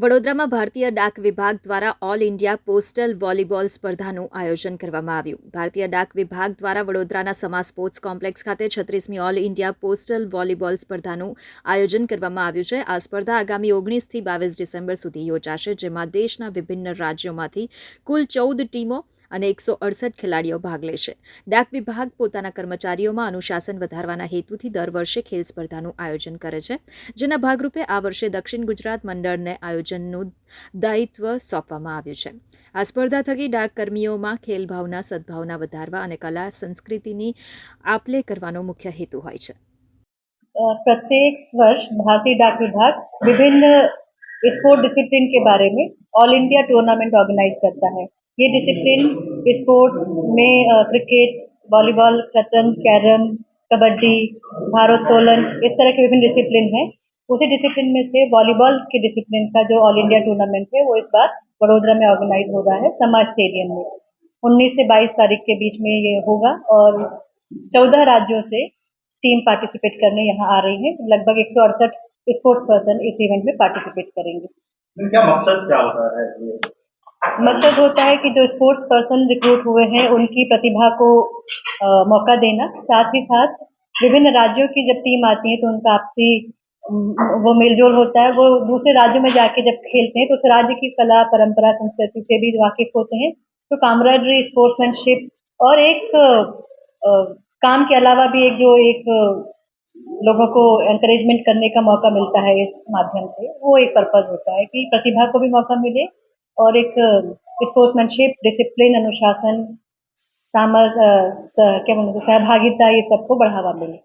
વડોદરામાં ભારતીય ડાક વિભાગ દ્વારા ઓલ ઇન્ડિયા પોસ્ટલ વોલીબોલ સ્પર્ધાનું આયોજન કરવામાં આવ્યું. ભારતીય ડાક વિભાગ દ્વારા વડોદરાના સમા સ્પોર્ટ્સ કોમ્પ્લેક્સ ખાતે 36મી ઓલ ઇન્ડિયા પોસ્ટલ વોલીબોલ સ્પર્ધાનું આયોજન કરવામાં આવ્યું છે. આ સ્પર્ધા આગામી 19થી 22 ડિસેમ્બર સુધી યોજાશે, જેમાં દેશના વિભિન્ન રાજ્યોમાંથી કુલ 14 ટીમો અને 168 ખેલાડીઓ ભાગ લેશે. ડાક વિભાગ પોતાના કર્મચારીઓમાં અનુશાસન વધારવાના હેતુથી દર વર્ષે ખેલ સ્પર્ધાનું આયોજન કરે છે, જેના ભાગરૂપે આ વર્ષે દક્ષિણ ગુજરાત મંડળને આયોજનનું દાયિત્વ સોંપવામાં આવ્યું છે. આ સ્પર્ધા થકી ડાક કર્મીઓમાં ખેલભાવના, સદભાવના વધારવા અને કલા સંસ્કૃતિની આપલે કરવાનો મુખ્ય હેતુ હોય છે. प्रत्येक वर्ष भारतीय डाक विभाग विभिन्न स्पोर्ट डिसिप्लिन के बारे में ऑल इंडिया टूर्नामेंट ऑर्गेनाइज करता है. ये डिसिप्लिन स्पोर्ट्स में क्रिकेट, वॉलीबॉल, शतरंज, कैरम, कबड्डी, भारोत्तोलन, इस तरह के विभिन्न डिसिप्लिन हैं. उसी डिसिप्लिन में से वॉलीबॉल के डिसिप्लिन का जो ऑल इंडिया टूर्नामेंट है वो इस बार वडोदरा में ऑर्गेनाइज हो रहा है समा स्टेडियम में. 19 से 22 तारीख के बीच में ये होगा और 14 राज्यों से टीम पार्टिसिपेट करने यहाँ आ रही है. लगभग 168 स्पोर्ट्स पर्सन इस इवेंट में पार्टिसिपेट करेंगे. इनका मकसद क्या होता है? मकसद होता है कि जो स्पोर्ट्स पर्सन रिक्रूट हुए हैं उनकी प्रतिभा को मौका देना, साथ ही साथ विभिन्न राज्यों की जब टीम आती है तो उनका आपसी वो मेलजोल होता है. वो दूसरे राज्यों में जाके जब खेलते हैं तो उस राज्य की कला, परंपरा, संस्कृति से भी वाकिफ होते हैं. तो कामराडरी, स्पोर्ट्समैनशिप और एक काम के अलावा भी एक लोगों को एनकरेजमेंट करने का मौका मिलता है इस माध्यम से. वो एक पर्पज होता है कि प्रतिभा को भी मौका मिले और एक स्पोर्ट्समैनशिप, डिसिप्लिन, अनुशासन, क्या बोलते सहभागिता, ये सबको बढ़ावा मिले.